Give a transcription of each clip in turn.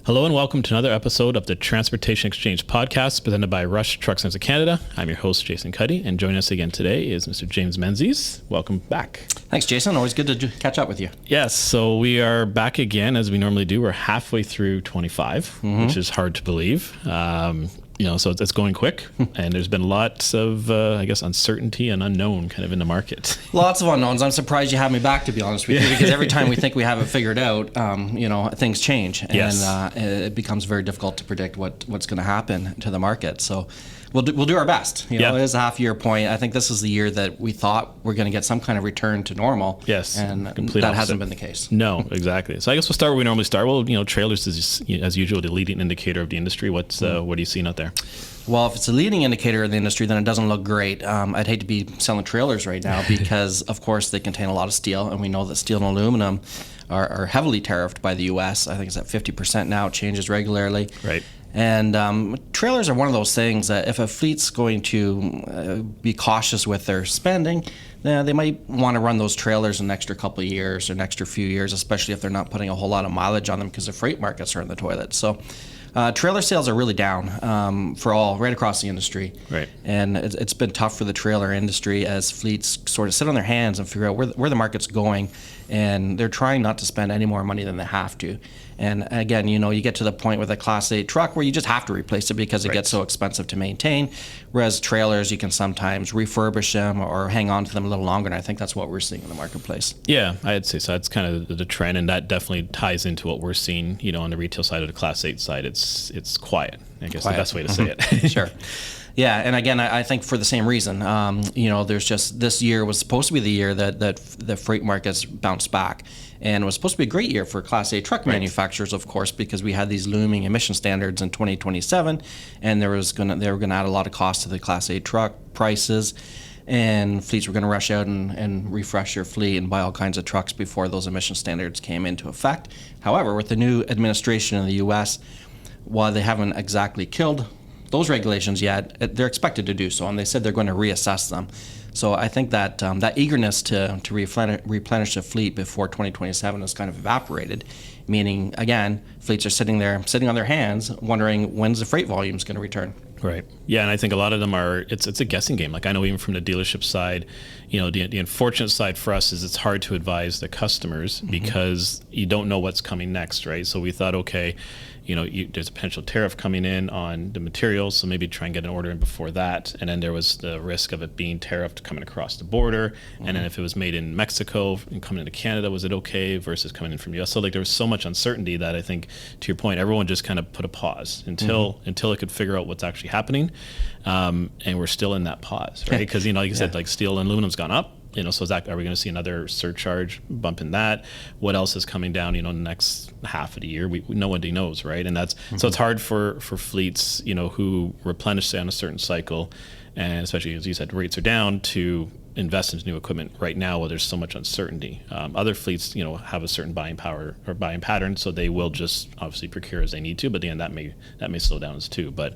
Hello and welcome to another episode of the Transportation Exchange podcast presented by Rush Truck Centers of Canada. I'm your host, Jason Cuddy, and joining us again today is Mr. James Menzies. Welcome back. Thanks, Jason. Always good to catch up with you. Yes, so we are back again as we normally do. We're halfway through 25, which is hard to believe. So it's going quick, and there's been lots of, uncertainty and unknown kind of in the market. Lots of unknowns. I'm surprised you have me back, to be honest with you, because every time we think we have it figured out, things change, Yes. and it becomes very difficult to predict what's going to happen to the market. So we'll do our best. It is a half-year point. I think this is the year that we thought we're going to get some kind of return to normal. Yes, and complete that opposite. hasn't been the case. No, exactly. So I guess we'll start where we normally start. Well, trailers is, as usual, the leading indicator of the industry. What are you seeing out there? Well, if it's a leading indicator of the industry, then it doesn't look great. I'd hate to be selling trailers right now because, of course, they contain a lot of steel, and we know that steel and aluminum are heavily tariffed by the U.S. I think it's at 50% now. It changes regularly. Right. And trailers are one of those things that if a fleet's going to be cautious with their spending, they might want to run those trailers an extra couple of years or an extra few years, especially if they're not putting a whole lot of mileage on them because the freight markets are in the toilet. So trailer sales are really down right across the industry. Right. And it's been tough for the trailer industry as fleets sort of sit on their hands and figure out where the market's going, and they're trying not to spend any more money than they have to. And again, you get to the point with a Class 8 truck where you just have to replace it because it gets so expensive to maintain, whereas trailers, you can sometimes refurbish them or hang on to them a little longer, and I think that's what we're seeing in the marketplace. Yeah, I'd say so. That's kind of the trend, and that definitely ties into what we're seeing, on the retail side of the Class 8 side. It's quiet, I guess the best way to say it. Sure. Yeah, and again, I think for the same reason, there's just, this year was supposed to be the year that the freight markets bounced back, and it was supposed to be a great year for Class A truck manufacturers, of course, because we had these looming emission standards in 2027, and they were going to add a lot of cost to the Class A truck prices, and fleets were going to rush out and refresh their fleet and buy all kinds of trucks before those emission standards came into effect. However, with the new administration in the U.S., while they haven't exactly killed those regulations yet, they're expected to do so, and they said they're going to reassess them. So I think that that eagerness to replenish the fleet before 2027 has kind of evaporated, meaning, again, fleets are sitting on their hands wondering when's the freight volume is going to return. Right. Yeah, and I think a lot of them it's a guessing game. Like I know even from the dealership side, the unfortunate side for us is it's hard to advise the customers because you don't know what's coming next, right? So we thought, okay, there's a potential tariff coming in on the materials, so maybe try and get an order in before that. And then there was the risk of it being tariffed coming across the border. And then if it was made in Mexico and coming into Canada, was it okay versus coming in from US? So there was so much uncertainty that I think, to your point, everyone just kind of put a pause until it could figure out what's actually happening. And we're still in that pause, right? Because, like you said, like steel and aluminum's gone up. So are we going to see another surcharge bump in that? What else is coming down, in the next half of the year? Nobody knows, right? And that's so it's hard for fleets, who replenish, say, on a certain cycle, and especially, as you said, rates are down, to invest into new equipment right now while there's so much uncertainty. Other fleets, have a certain buying power or buying pattern, so they will just obviously procure as they need to, but then that may slow down as too. But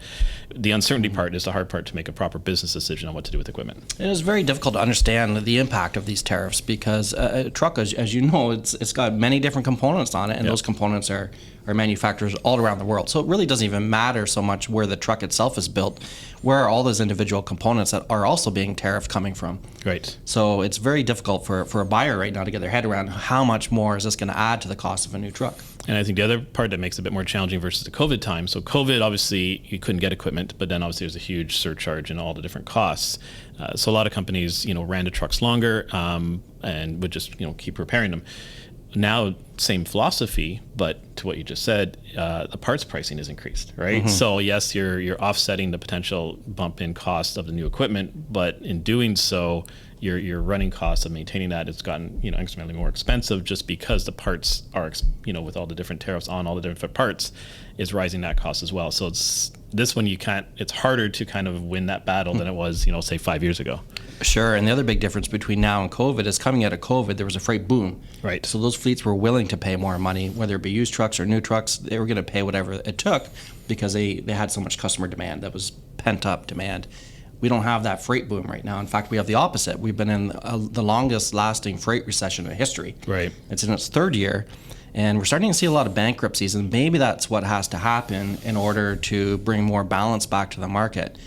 the uncertainty part is the hard part to make a proper business decision on what to do with equipment. It is very difficult to understand the impact of these tariffs because a truck, as you know, it's got many different components on it, and those components are manufacturers all around the world. So it really doesn't even matter so much where the truck itself is built. Where are all those individual components that are also being tariffed coming from? Right. So it's very difficult for a buyer right now to get their head around how much more is this going to add to the cost of a new truck. And I think the other part that makes it a bit more challenging versus the COVID time. So COVID, obviously, you couldn't get equipment, but then obviously there's a huge surcharge in all the different costs. So a lot of companies, ran the trucks longer and would just, keep repairing them. Now, same philosophy, but to what you just said, the parts pricing is increased, right? So yes, you're offsetting the potential bump in cost of the new equipment, but in doing so, your running costs of maintaining that has gotten incrementally more expensive just because the parts are with all the different tariffs on all the different parts is rising that cost as well. So it's harder to kind of win that battle than it was say 5 years ago. Sure, and the other big difference between now and COVID is coming out of COVID, there was a freight boom. Right. So those fleets were willing to pay more money, whether it be used trucks or new trucks. They were going to pay whatever it took because they had so much customer demand. That was pent-up demand. We don't have that freight boom right now. In fact, we have the opposite. We've been in the longest lasting freight recession in history. Right. It's in its third year. And we're starting to see a lot of bankruptcies, and maybe that's what has to happen in order to bring more balance back to the market.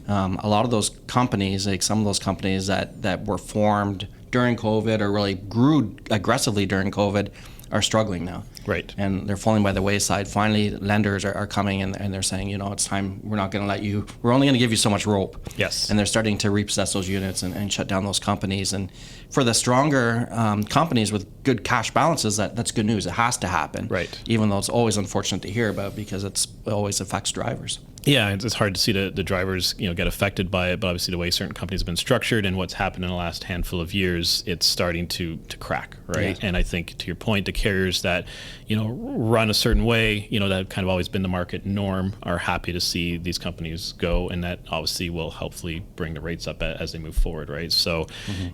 A lot of those companies, like some of those companies that were formed during COVID or really grew aggressively during COVID, are struggling now. Right. And they're falling by the wayside. Finally, lenders are coming and they're saying, it's time, we're not going to let you, we're only going to give you so much rope. Yes. And they're starting to repossess those units and shut down those companies. And for the stronger companies with good cash balances, that's good news. It has to happen. Right. Even though it's always unfortunate to hear about because it always affects drivers. Yeah, it's hard to see the drivers, get affected by it, but obviously the way certain companies have been structured and what's happened in the last handful of years, it's starting to crack, right? Yeah. And I think to your point, the carriers that, run a certain way, that have kind of always been the market norm, are happy to see these companies go, and that obviously will hopefully bring the rates up as they move forward, right? So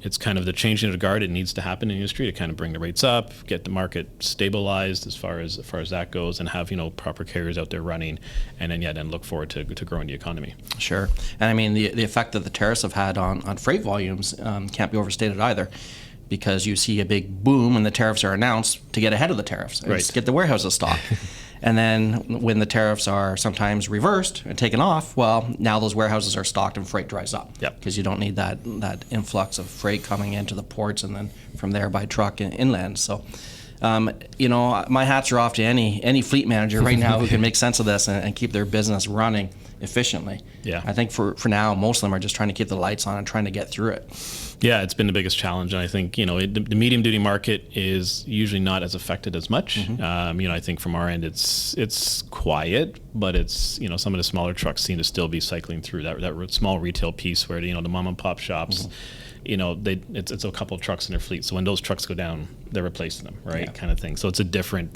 it's kind of the changing of the guard. It needs to happen in the industry to kind of bring the rates up, get the market stabilized as far as that goes, and have proper carriers out there running, and then look forward to growing the economy. Sure. And I mean, the effect that the tariffs have had on freight volumes can't be overstated either, because you see a big boom when the tariffs are announced to get ahead of the tariffs, right. Just get the warehouses stocked. And then when the tariffs are sometimes reversed and taken off, well, now those warehouses are stocked and freight dries up. Yep. Because you don't need that influx of freight coming into the ports and then from there by truck and inland. So my hats are off to any fleet manager right now who can make sense of this and keep their business running efficiently. Yeah. I think for now, most of them are just trying to keep the lights on and trying to get through it. Yeah, it's been the biggest challenge, and I think the medium duty market is usually not as affected as much. I think from our end, it's quiet, but it's some of the smaller trucks seem to still be cycling through that small retail piece where the mom and pop shops. It's a couple of trucks in their fleet. So when those trucks go down, they're replacing them, right? Yeah. Kind of thing. So it's a different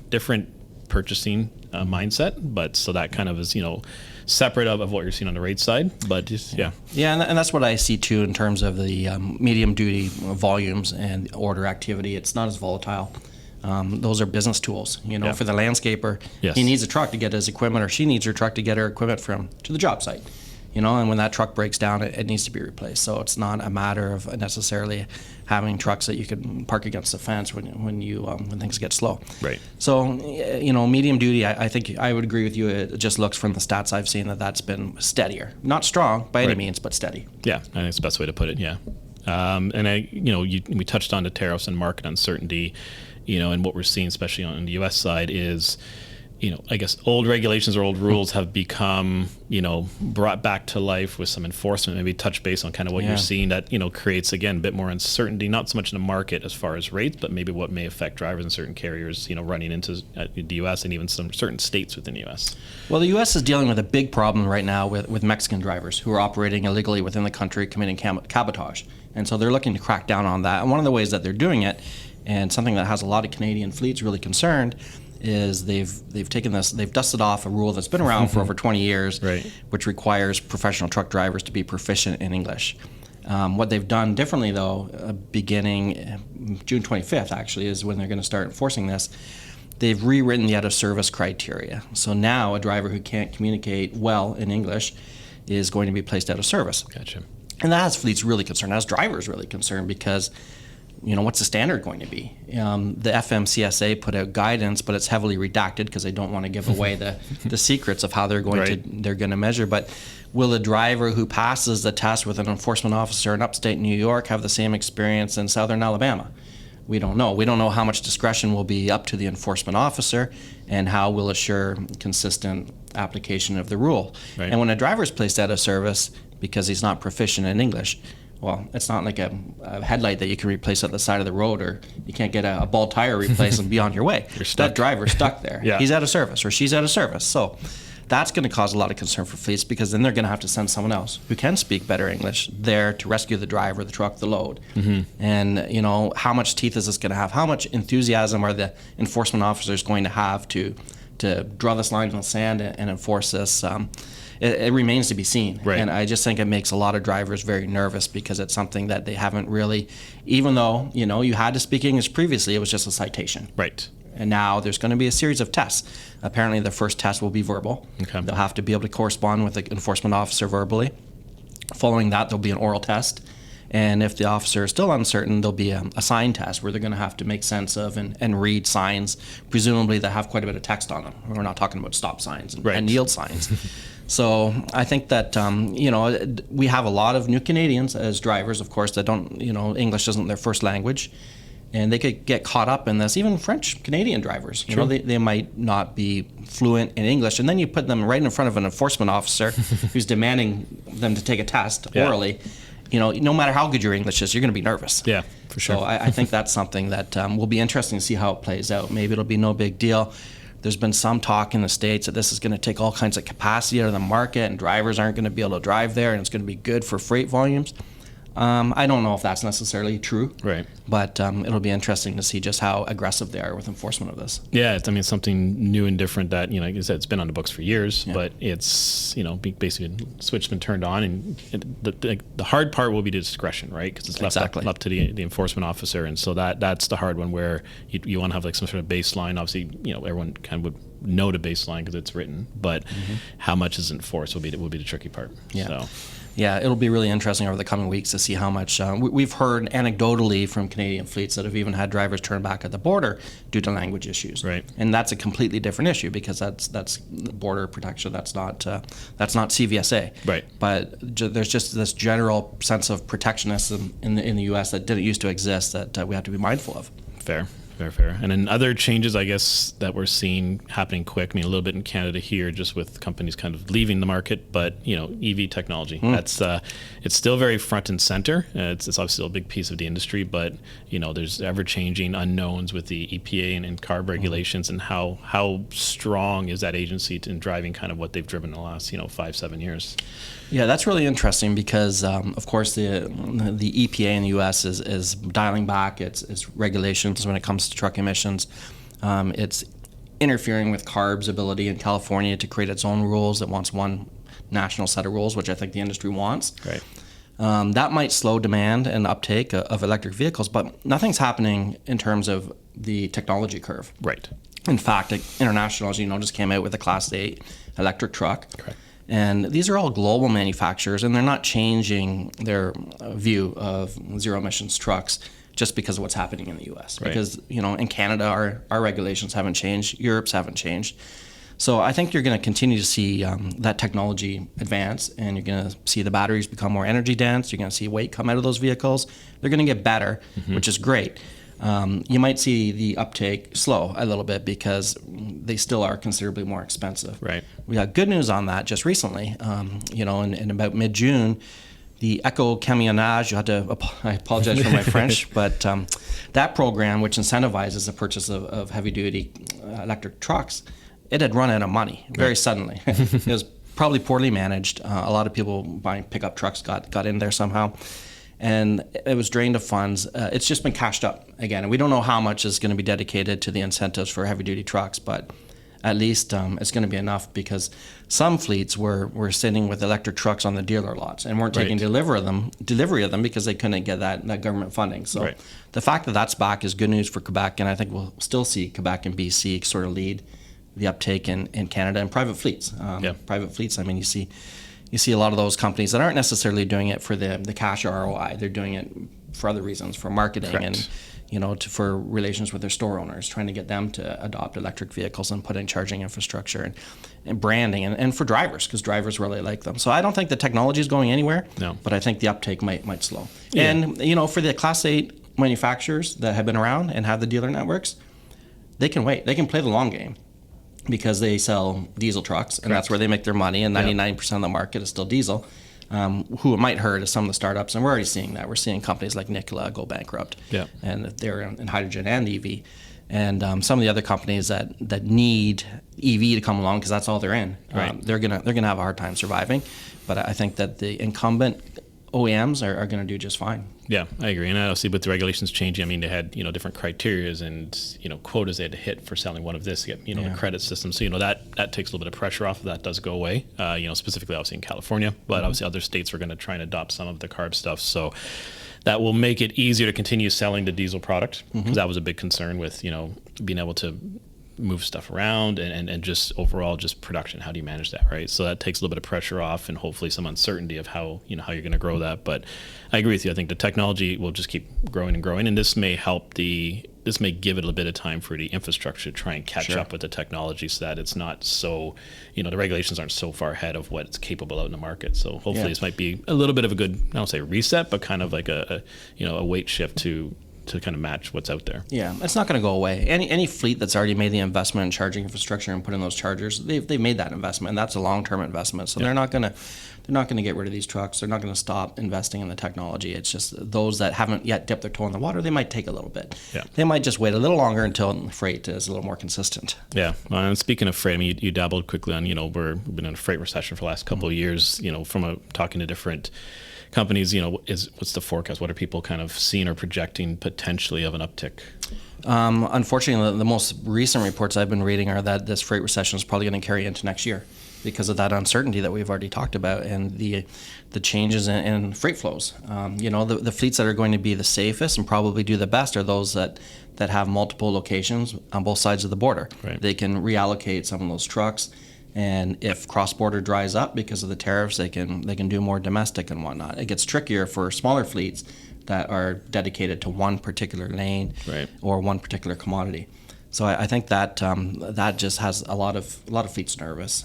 purchasing mindset, but so that kind of is separate of what you're seeing on the rate side. But just, yeah, and that's what I see too in terms of the medium duty volumes and order activity. It's not as volatile. Those are business tools, for the landscaper. Yes. He needs a truck to get his equipment, or she needs her truck to get her equipment to the job site. And when that truck breaks down, it needs to be replaced. So it's not a matter of necessarily having trucks that you can park against the fence when things get slow. Right. So, medium duty, I think I would agree with you. It just looks from the stats I've seen that's been steadier. Not strong by any means, but steady. Yeah, I think that's the best way to put it, yeah. We touched on the tariffs and market uncertainty, and what we're seeing, especially on the U.S. side, is I guess old regulations or old rules have become, brought back to life with some enforcement. Maybe touch base on kind of what you're seeing that, creates, again, a bit more uncertainty, not so much in the market as far as rates, but maybe what may affect drivers and certain carriers, running into the U.S. and even some certain states within the U.S. Well, the U.S. is dealing with a big problem right now with Mexican drivers who are operating illegally within the country, committing cabotage. And so they're looking to crack down on that. And one of the ways that they're doing it, and something that has a lot of Canadian fleets really concerned, is they've taken this, they've dusted off a rule that's been around for over 20 years, right, which requires professional truck drivers to be proficient in English. What they've done differently, though, beginning June 25th, actually, is when they're going to start enforcing this. They've rewritten the out-of-service criteria. So now a driver who can't communicate well in English is going to be placed out of service. Gotcha. And that has fleets really concerned, has drivers really concerned, because what's the standard going to be? The FMCSA put out guidance, but it's heavily redacted because they don't want to give away the secrets of how they're going to measure. But will a driver who passes the test with an enforcement officer in upstate New York have the same experience in southern Alabama? We don't know. We don't know how much discretion will be up to the enforcement officer and how we'll assure consistent application of the rule. Right. And when a driver is placed out of service because he's not proficient in English, well, it's not like a headlight that you can replace at the side of the road, or you can't get a bald tire replaced and be on your way. You're stuck. That driver's stuck there. Yeah. He's out of service, or she's out of service. So that's going to cause a lot of concern for fleets, because then they're going to have to send someone else who can speak better English there to rescue the driver, the truck, the load. And, how much teeth is this going to have? How much enthusiasm are the enforcement officers going to have to draw this line in the sand and enforce this? It remains to be seen. Right. And I just think it makes a lot of drivers very nervous, because it's something that they haven't really, even though, you had to speak English previously, it was just a citation. Right. And now there's going to be a series of tests. Apparently the first test will be verbal. Okay. They'll have to be able to correspond with the enforcement officer verbally. Following that, there'll be an oral test. And if the officer is still uncertain, there'll be a sign test where they're going to have to make sense of and read signs, presumably that have quite a bit of text on them. We're not talking about stop signs and yield signs. So I think that, we have a lot of new Canadians as drivers, of course, that don't, English isn't their first language. And they could get caught up in this. Even French Canadian drivers, they might not be fluent in English, and then you put them right in front of an enforcement officer who's demanding them to take a test orally. No matter how good your English is, you're going to be nervous. Yeah, for sure. So I think that's something that will be interesting to see how it plays out. Maybe it'll be no big deal. There's been some talk in the States that this is going to take all kinds of capacity out of the market, and drivers aren't going to be able to drive there, and it's going to be good for freight volumes. I don't know if that's necessarily true, right? But it'll be interesting to see just how aggressive they are with enforcement of this. Yeah, it's something new and different that, like you said, it's been on the books for years, but it's, basically the switch has been turned on, and the hard part will be the discretion, right? Because it's left up to the enforcement officer, and so that's the hard one where you want to have like some sort of baseline. Obviously, everyone kind of would know the baseline because it's written, but how much is enforced will be the tricky part. Yeah. So. Yeah, it'll be really interesting over the coming weeks to see how much we've heard anecdotally from Canadian fleets that have even had drivers turn back at the border due to language issues. Right. And that's a completely different issue because that's border protection. That's not CVSA. Right. But there's just this general sense of protectionism in the U.S. that didn't used to exist that we have to be mindful of. Fair. And then other changes, I guess, that we're seeing happening quick. A little bit in Canada here, just with companies kind of leaving the market, but EV technology. That's it's still very front and center. It's obviously a big piece of the industry, but there's ever-changing unknowns with the EPA and CARB regulations, and how strong is that agency in driving kind of what they've driven in the last 5-7 years. Yeah, that's really interesting because, of course, the EPA in the U.S. is dialing back its regulations when it comes to truck emissions. It's interfering with CARB's ability in California to create its own rules. It wants one national set of rules, which I think the industry wants. Right. That might slow demand and uptake of electric vehicles, but nothing's happening in terms of the technology curve. Right. In fact, International, as you know, just came out with a Class 8 electric truck. Correct. And these are all global manufacturers, and they're not changing their view of zero emissions trucks just because of what's happening in the U.S. Right. Because, in Canada, our regulations haven't changed. Europe's haven't changed. So I think you're going to continue to see that technology advance, and you're going to see the batteries become more energy dense. You're going to see weight come out of those vehicles. They're going to get better, which is great. You might see the uptake slow a little bit because they still are considerably more expensive. Right. We got good news on that just recently. In about mid-June, the Éco-Camionnage, I apologize for my French, but that program, which incentivizes the purchase of heavy-duty electric trucks, it had run out of money very suddenly. It was probably poorly managed. A lot of people buying pickup trucks got in there somehow. And it was drained of funds. It's just been cashed up again. And we don't know how much is going to be dedicated to the incentives for heavy-duty trucks, but at least it's going to be enough because some fleets were sitting with electric trucks on the dealer lots and weren't taking delivery of them because they couldn't get that government funding. So the fact that that's back is good news for Quebec, and I think we'll still see Quebec and BC sort of lead the uptake in Canada and private fleets. Private fleets, you see a lot of those companies that aren't necessarily doing it for the cash ROI. They're doing it for other reasons, for marketing and for relations with their store owners, trying to get them to adopt electric vehicles and put in charging infrastructure and branding and for drivers, because drivers really like them. So I don't think the technology is going anywhere. No. But I think the uptake might slow. Yeah. And for the Class 8 manufacturers that have been around and have the dealer networks, they can wait. They can play the long game, because they sell diesel trucks, and that's where they make their money, and 99% of the market is still diesel. Who it might hurt is some of the startups, and we're already seeing that. We're seeing companies like Nikola go bankrupt, and they're in hydrogen and EV. And some of the other companies that need EV to come along, because that's all they're in, they're gonna have a hard time surviving. But I think that the incumbent OEMs are going to do just fine. Yeah, I agree. And obviously with the regulations changing, they had, different criterias and, quotas they had to hit for selling one of this to get, the credit system. So, that takes a little bit of pressure off. That does go away, specifically obviously in California, but obviously other states are going to try and adopt some of the CARB stuff. So that will make it easier to continue selling the diesel product, because that was a big concern with, being able to move stuff around, and just overall just production. How do you manage that, right? So that takes a little bit of pressure off, and hopefully some uncertainty of how how you're going to grow that. But I agree with you. I think the technology will just keep growing and growing, and this may give it a bit of time for the infrastructure to try and catch up with the technology, so that it's not so, the regulations aren't so far ahead of what's capable out in the market. So hopefully this might be a little bit of a good, I don't say reset, but kind of like a weight shift to kind of match what's out there. Yeah, it's not going to go away. Any fleet that's already made the investment in charging infrastructure and put in those chargers, they've made that investment, and that's a long-term investment. So they're not going to get rid of these trucks. They're not going to stop investing in the technology. It's just those that haven't yet dipped their toe in the water, they might take a little bit. Yeah. They might just wait a little longer until freight is a little more consistent. Yeah. And speaking of freight, I mean, you dabbled quickly on, we've been in a freight recession for the last couple of years, from talking to different companies, what's the forecast? What are people kind of seeing or projecting potentially of an uptick? Unfortunately, the most recent reports I've been reading are that this freight recession is probably going to carry into next year because of that uncertainty that we've already talked about and the changes in freight flows. The fleets that are going to be the safest and probably do the best are those that have multiple locations on both sides of the border. Right. They can reallocate some of those trucks. And if cross-border dries up because of the tariffs, they can do more domestic and whatnot. It gets trickier for smaller fleets that are dedicated to one particular lane or one particular commodity. So I think that that just has a lot of fleets nervous.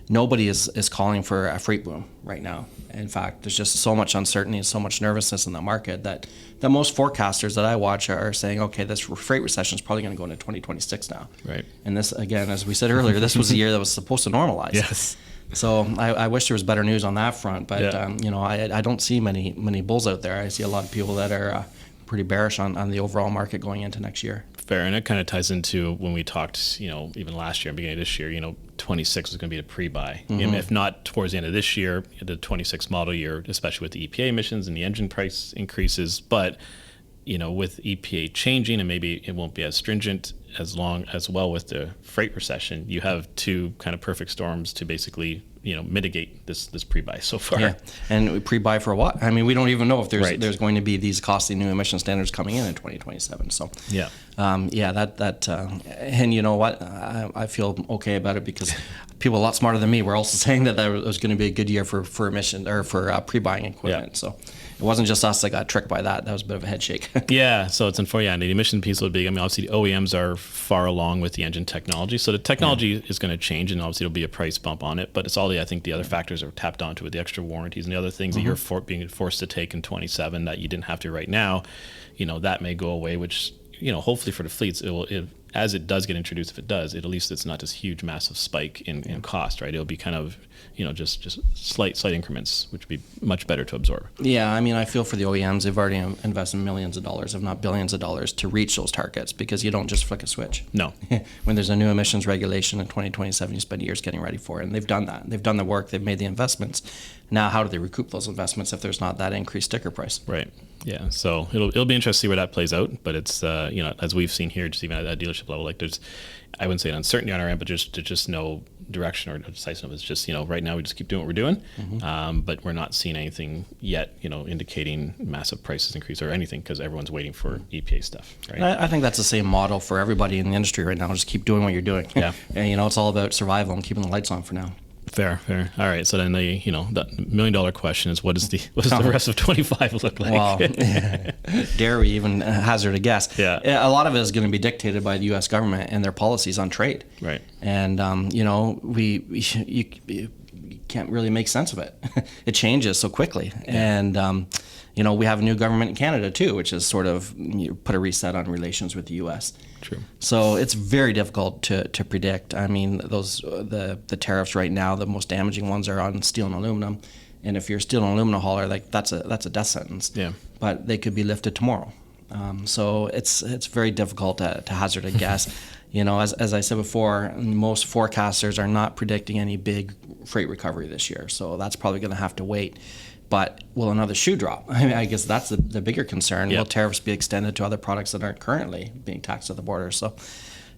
Nobody is calling for a freight boom right now. In fact, there's just so much uncertainty and so much nervousness in the market that most forecasters that I watch are saying, okay, this freight recession is probably going to go into 2026 now. Right. And this, again, as we said earlier, this was a year that was supposed to normalize. Yes. So I wish there was better news on that front, but I don't see many bulls out there. I see a lot of people that are pretty bearish on the overall market going into next year. Fair, and it kind of ties into when we talked, even last year and beginning of this year, 26 is going to be a pre-buy. Mm-hmm. If not towards the end of this year, the 26 model year, especially with the EPA emissions and the engine price increases. But, with EPA changing and maybe it won't be as stringent as well with the freight recession, you have two kind of perfect storms to basically mitigate this pre-buy so far. Yeah, and pre-buy for what? I mean, we don't even know if there's going to be these costly new emission standards coming in 2027. So and you know what? I feel okay about it because people a lot smarter than me were also saying that was going to be a good year for emission or for pre-buying equipment. Yeah. So it wasn't just us that got tricked by that. That was a bit of a head shake. Yeah, so it's unfortunate. Yeah, and the emission piece will be, obviously the OEMs are far along with the engine technology. So the technology is going to change, and obviously there'll be a price bump on it. But it's all I think the other factors are tapped onto with the extra warranties and the other things that you're being forced to take in 27 that you didn't have to right now. That may go away, which, hopefully for the fleets, as it does get introduced, if it does, at least it's not this huge, massive spike in cost, right? It'll be kind of, just slight increments, which would be much better to absorb. Yeah, I mean, I feel for the OEMs. They've already invested millions of dollars, if not billions of dollars, to reach those targets because you don't just flick a switch. No. When there's a new emissions regulation in 2027, you spend years getting ready for it, and they've done that. They've done the work. They've made the investments. Now, how do they recoup those investments if there's not that increased sticker price? Right. Yeah, so it'll be interesting to see where that plays out. But it's as we've seen here, just even at that dealership level, like there's, I wouldn't say an uncertainty on our end, but just no direction or decisiveness. It's just right now we just keep doing what we're doing, but we're not seeing anything yet, indicating massive prices increase or anything because everyone's waiting for EPA stuff. Right. I think that's the same model for everybody in the industry right now. Just keep doing what you're doing. Yeah, and it's all about survival and keeping the lights on for now. Fair. All right. So then the $1 million question is what does the rest of 25 look like? Well, dare we even hazard a guess? Yeah. A lot of it is going to be dictated by the U.S. government and their policies on trade. Right. And you can't really make sense of it. It changes so quickly. Yeah. And we have a new government in Canada too, which is sort of put a reset on relations with the U.S. True. So it's very difficult to predict. I mean, the tariffs right now, the most damaging ones are on steel and aluminum, and if you're a steel and aluminum hauler, like that's a death sentence. Yeah. But they could be lifted tomorrow. So it's very difficult to hazard a guess. As I said before, most forecasters are not predicting any big freight recovery this year, so that's probably going to have to wait. But will another shoe drop? I mean, I guess that's the bigger concern. Yep. Will tariffs be extended to other products that aren't currently being taxed at the border? So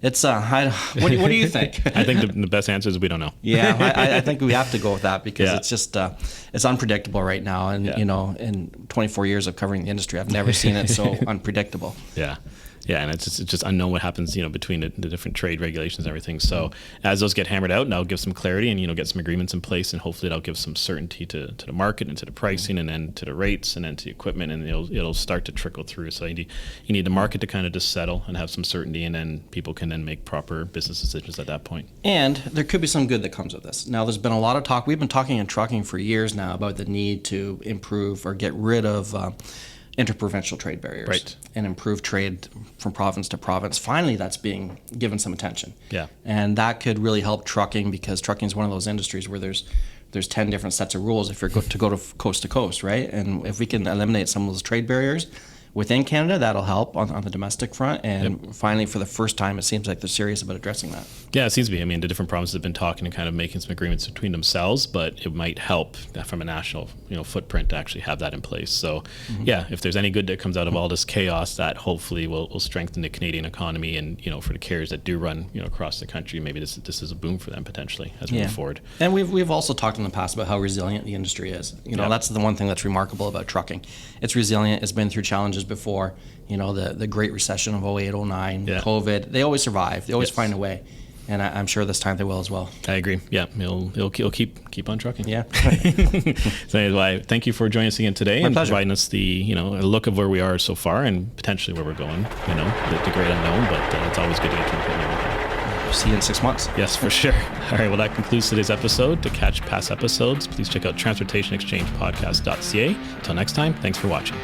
it's what do you think? I think the best answer is we don't know. Yeah, I think we have to go with that because it's just it's unpredictable right now. And in 24 years of covering the industry, I've never seen it so unpredictable. Yeah. Yeah, and it's just unknown what happens, between the different trade regulations and everything. So as those get hammered out, now give some clarity and get some agreements in place, and hopefully that'll give some certainty to the market and to the pricing, and then to the rates, and then to the equipment, and it'll start to trickle through. So you need the market to kind of just settle and have some certainty, and then people can then make proper business decisions at that point. And there could be some good that comes with this. Now, there's been a lot of talk. We've been talking in trucking for years now about the need to improve or get rid of interprovincial trade barriers, right, and improve trade from province to province. Finally, that's being given some attention. Yeah. And that could really help trucking, because trucking is one of those industries where there's 10 different sets of rules if you're to go to coast, right? And if we can eliminate some of those trade barriers within Canada, that'll help on the domestic front. And finally, for the first time, it seems like they're serious about addressing that. Yeah, it seems to be. I mean, the different provinces have been talking and kind of making some agreements between themselves, but it might help from a national, footprint to actually have that in place. So, yeah, if there's any good that comes out of all this chaos, that hopefully will strengthen the Canadian economy, and for the carriers that do run across the country, maybe this is a boom for them potentially as we move forward. And we've also talked in the past about how resilient the industry is. That's the one thing that's remarkable about trucking. It's resilient. It's been through challenges before. The Great Recession of 08, 09, COVID. They always survive. They always find a way. And I'm sure this time they will as well. I agree. Yeah, it'll keep on trucking. Yeah. So anyway, thank you for joining us again today. My and pleasure. providing us the a look of where we are so far and potentially where we're going. The great unknown, but it's always good to get to know everything. See you in 6 months. Yes, for sure. All right. Well, that concludes today's episode. To catch past episodes, please check out transportationexchangepodcast.ca. Until next time, thanks for watching.